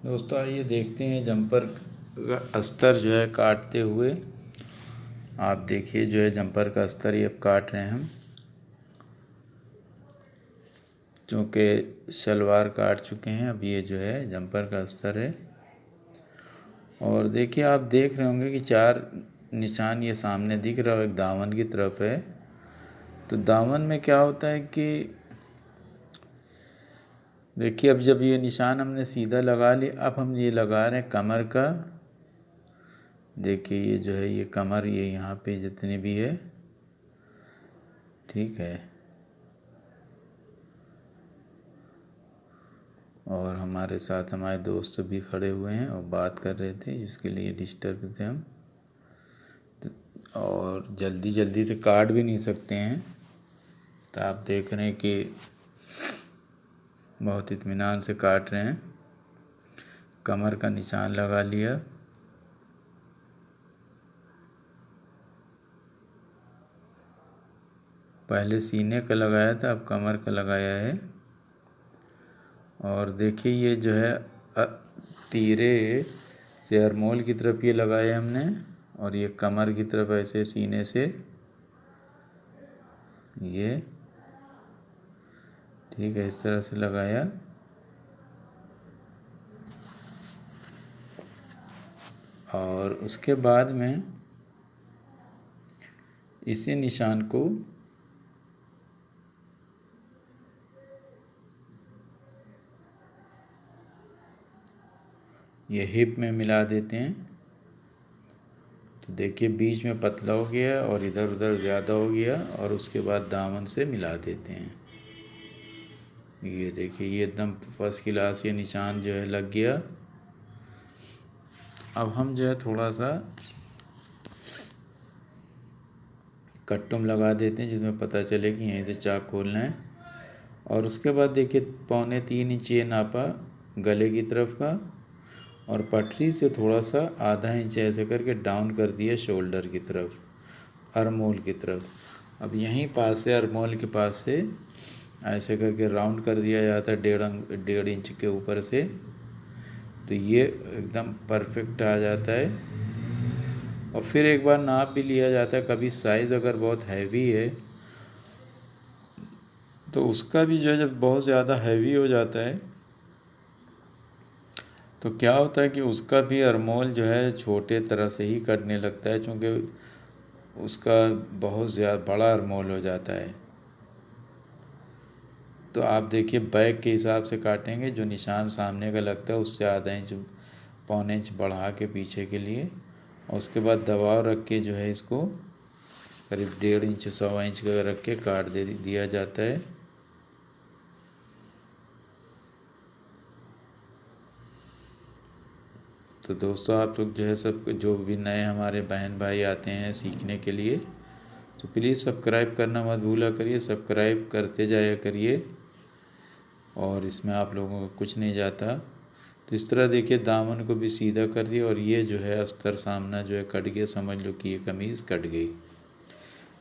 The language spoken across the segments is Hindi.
दोस्तों आइए देखते हैं जंपर का अस्तर जो है काटते हुए। आप देखिए जो है जंपर का अस्तर ये अब काट रहे हैं हम, चूँकि शलवार काट चुके हैं। अब ये जो है जंपर का अस्तर है। और देखिए आप देख रहे होंगे कि 4 निशान ये सामने दिख रहा है, एक दामन की तरफ है। तो दामन में क्या होता है कि देखिए अब जब ये निशान हमने सीधा लगा लिया, अब हम ये लगा रहे हैं कमर का। देखिए ये जो है ये कमर, ये यहाँ पे जितनी भी है, ठीक है। और हमारे साथ हमारे दोस्त भी खड़े हुए हैं और बात कर रहे थे, जिसके लिए डिस्टर्ब थे हम। और जल्दी जल्दी से काट भी नहीं सकते हैं। तो आप देख रहे हैं कि बहुत इत्मीनान से काट रहे हैं। कमर का निशान लगा लिया। पहले सीने का लगाया था, अब कमर का लगाया है। और देखिए ये जो है तीरे से अरमोल की तरफ ये लगाया हमने, और ये कमर की तरफ ऐसे सीने से ये, ठीक है, इस तरह से लगाया। और उसके बाद में इसी निशान को ये हिप में मिला देते हैं। तो देखिए बीच में पतला हो गया और इधर उधर ज़्यादा हो गया, और उसके बाद दामन से मिला देते हैं। ये देखिए ये एकदम फर्स्ट क्लास ये निशान जो है लग गया। अब हम जो है थोड़ा सा कट्टुम लगा देते हैं, जिसमें पता चले कि यहीं से चाक खोलना है। और उसके बाद देखिए 3.25 इंच ये नापा गले की तरफ का, और पटरी से थोड़ा सा आधा इंच ऐसे करके डाउन कर दिया शोल्डर की तरफ, अरमोल की तरफ। अब यहीं पास से अरमोल के पास से ऐसे करके राउंड कर दिया जाता है 1.5 इंच के ऊपर से। तो ये एकदम परफेक्ट आ जाता है। और फिर एक बार नाप भी लिया जाता है। कभी साइज़ अगर बहुत हैवी है तो उसका भी जो है, जब बहुत ज़्यादा हैवी हो जाता है तो क्या होता है कि उसका भी अरमोल जो है छोटे तरह से ही कटने लगता है, क्योंकि उसका बहुत ज़्यादा बड़ा अरमोल हो जाता है। तो आप देखिए बैक के हिसाब से काटेंगे, जो निशान सामने का लगता है उससे आधा इंच 1.25 इंच बढ़ा के पीछे के लिए, और उसके बाद दबाव रख के जो है इसको करीब 1.5 इंच 1.25 इंच का रख के काट दिया जाता है। तो दोस्तों आप लोग जो है सब जो भी नए हमारे बहन भाई आते हैं सीखने के लिए, तो प्लीज़ सब्सक्राइब करना मत भूला करिए, सब्सक्राइब करते जाया करिए। और इसमें आप लोगों को कुछ नहीं जाता। तो इस तरह देखिए दामन को भी सीधा कर दिया, और ये जो है अस्तर सामना जो है कट गया। समझ लो कि ये कमीज़ कट गई।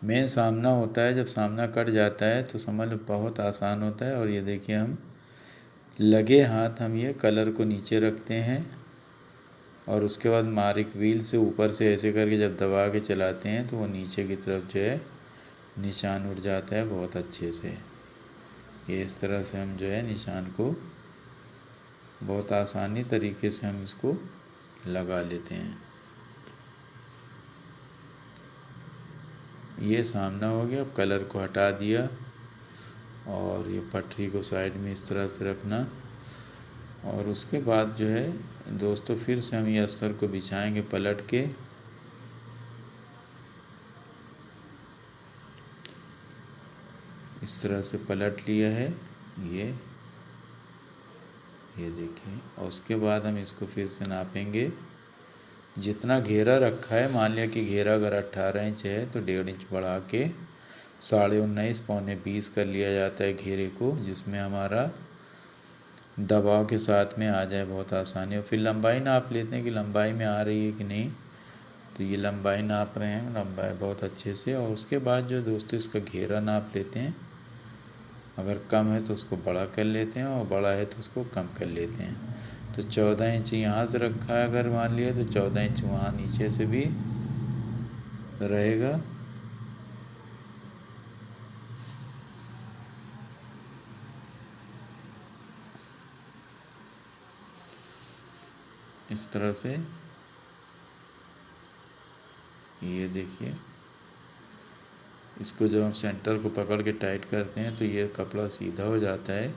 मेन सामना होता है, जब सामना कट जाता है तो समझ लो बहुत आसान होता है। और ये देखिए हम लगे हाथ हम ये कलर को नीचे रखते हैं, और उसके बाद मारिक व्हील से ऊपर से ऐसे करके जब दबा के चलाते हैं तो वो नीचे की तरफ जो है निशान उठ जाता है बहुत अच्छे से। ये इस तरह से हम जो है निशान को बहुत आसानी तरीके से हम इसको लगा लेते हैं। ये सामना हो गया। अब कलर को हटा दिया, और ये पटरी को साइड में इस तरह से रखना। और उसके बाद जो है दोस्तों फिर से हम ये अस्तर को बिछाएंगे पलट के। इस तरह से पलट लिया है ये देखिए। और उसके बाद हम इसको फिर से नापेंगे। जितना घेरा रखा है, मान लिया कि घेरा अगर 18 इंच है तो 1.5 इंच बढ़ा के 19.5 पौने 20 कर लिया जाता है घेरे को, जिसमें हमारा दबाव के साथ में आ जाए बहुत आसानी। और फिर लंबाई नाप लेते हैं कि लंबाई में आ रही है कि नहीं। तो ये लंबाई नाप रहे हैं, लंबाई बहुत अच्छे से। और उसके बाद जो दोस्तों इसका घेरा नाप लेते हैं। अगर कम है तो उसको बड़ा कर लेते हैं, और बड़ा है तो उसको कम कर लेते हैं। तो 14 इंच यहाँ से रखा है, अगर मान लिया तो 14 इंच वहाँ नीचे से भी रहेगा। इस तरह से ये देखिए, इसको जब हम सेंटर को पकड़ के टाइट करते हैं तो ये कपड़ा सीधा हो जाता है।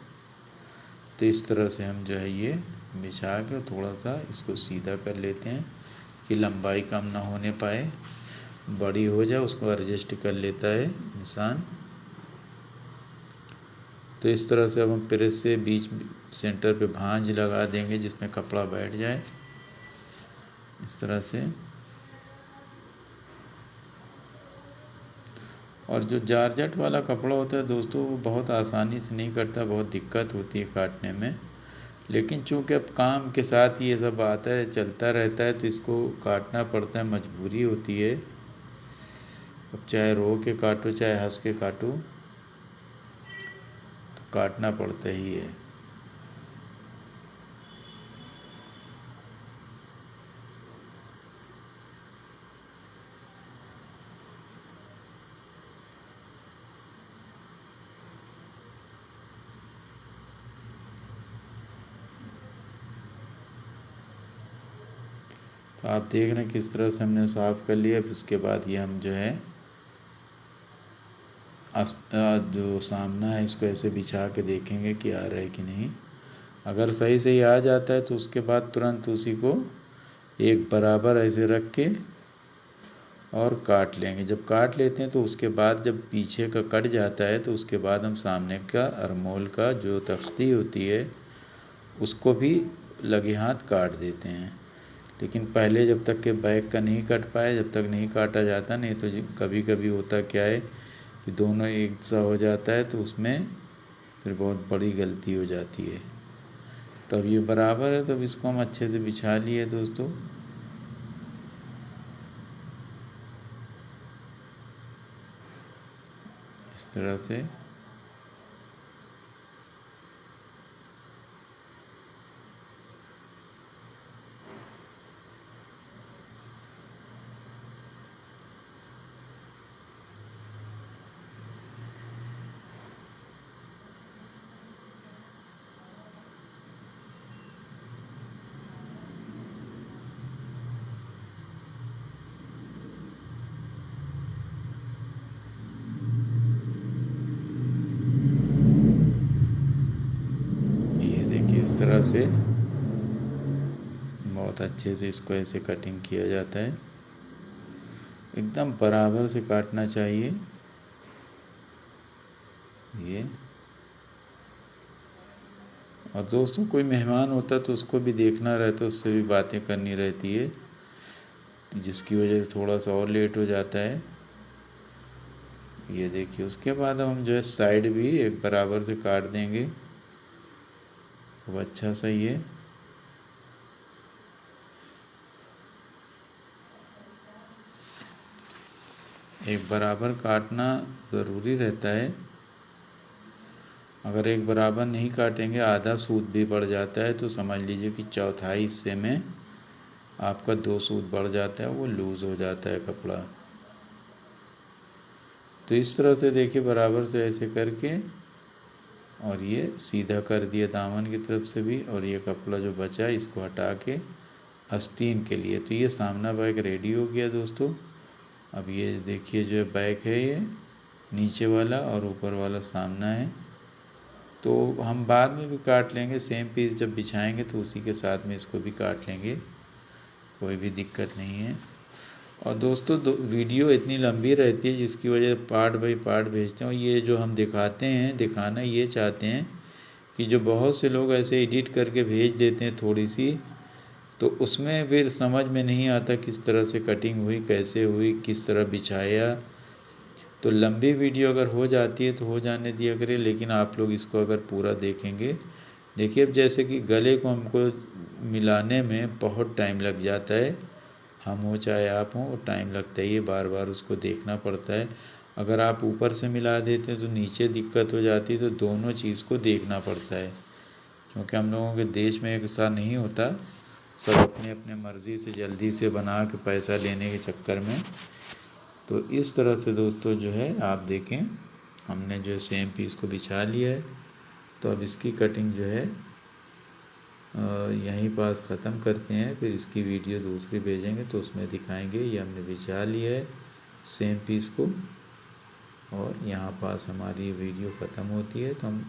तो इस तरह से हम जो है ये बिछा के थोड़ा सा इसको सीधा कर लेते हैं कि लंबाई कम ना होने पाए, बड़ी हो जाए उसको एडजस्ट कर लेता है इंसान। तो इस तरह से अब हम प्रेस से बीच सेंटर पे भांज लगा देंगे जिसमें कपड़ा बैठ जाए, इस तरह से। और जो जारजट वाला कपड़ा होता है दोस्तों, वो बहुत आसानी से नहीं कटता, बहुत दिक्कत होती है काटने में। लेकिन चूँकि अब काम के साथ ही ये सब आता है, चलता रहता है, तो इसको काटना पड़ता है, मजबूरी होती है। अब चाहे रो के काटो चाहे हंस के काटो, तो काटना पड़ता ही है। तो आप देख रहे हैं किस तरह से हमने साफ़ कर लिया। फिर उसके बाद ये हम जो है जो सामना है इसको ऐसे बिछा के देखेंगे कि आ रहा है कि नहीं। अगर सही से ही आ जाता है तो उसके बाद तुरंत उसी को एक बराबर ऐसे रख के और काट लेंगे। जब काट लेते हैं तो उसके बाद जब पीछे का कट जाता है तो उसके बाद हम सामने का अरमोल का जो तख्ती होती है उसको भी लगे हाथ काट देते हैं। लेकिन पहले जब तक के बैक का नहीं कट पाए, जब तक नहीं काटा जाता, नहीं तो कभी कभी होता क्या है कि दोनों एक सा हो जाता है तो उसमें फिर बहुत बड़ी गलती हो जाती है। तो अब ये बराबर है, तो अब इसको हम अच्छे से बिछा लिए दोस्तों। इस तरह से इस तरह से बहुत अच्छे से इसको ऐसे कटिंग किया जाता है। एकदम बराबर से काटना चाहिए ये। और दोस्तों कोई मेहमान होता तो उसको भी देखना रहता, उससे भी बातें करनी रहती है, जिसकी वजह से थोड़ा सा और लेट हो जाता है। ये देखिए, उसके बाद हम जो है साइड भी एक बराबर से काट देंगे खूब अच्छा सा। ये एक बराबर काटना ज़रूरी रहता है। अगर एक बराबर नहीं काटेंगे, आधा सूत भी बढ़ जाता है, तो समझ लीजिए कि चौथाई हिस्से में आपका 2 सूत बढ़ जाता है, वो लूज़ हो जाता है कपड़ा। तो इस तरह से देखिए बराबर से ऐसे करके, और ये सीधा कर दिया दामन की तरफ से भी, और ये कपड़ा जो बचा है इसको हटा के आस्तीन के लिए। तो ये सामना बैक रेडी हो गया दोस्तों। अब ये देखिए जो बैक है ये नीचे वाला और ऊपर वाला सामना है। तो हम बाद में भी काट लेंगे, सेम पीस जब बिछाएंगे तो उसी के साथ में इसको भी काट लेंगे, कोई भी दिक्कत नहीं है। और दोस्तों वीडियो इतनी लंबी रहती है जिसकी वजह पार्ट बाई पार्ट भेजते हैं। और ये जो हम दिखाते हैं, दिखाना ये चाहते हैं कि जो बहुत से लोग ऐसे एडिट करके भेज देते हैं थोड़ी सी, तो उसमें फिर समझ में नहीं आता किस तरह से कटिंग हुई, कैसे हुई, किस तरह बिछाया। तो लंबी वीडियो अगर हो जाती है तो हो जाने दिया करिए, लेकिन आप लोग इसको अगर पूरा देखेंगे, देखिए अब जैसे कि गले को हमको मिलाने में बहुत टाइम लग जाता है, हम हो चाहे आप हों, वो टाइम लगता ही है, बार बार उसको देखना पड़ता है। अगर आप ऊपर से मिला देते हैं तो नीचे दिक्कत हो जाती है, तो दोनों चीज़ को देखना पड़ता है। क्योंकि हम लोगों के देश में एक साथ नहीं होता, सब अपने अपने मर्ज़ी से जल्दी से बना के पैसा लेने के चक्कर में। तो इस तरह से दोस्तों जो है आप देखें, हमने जो है सेम पीस को बिछा लिया है। तो अब इसकी कटिंग जो है यहीं पास ख़त्म करते हैं, फिर इसकी वीडियो दूसरी भेजेंगे तो उसमें दिखाएंगे। ये हमने बिछा लिया है सेम पीस को, और यहाँ पास हमारी वीडियो ख़त्म होती है। तो हम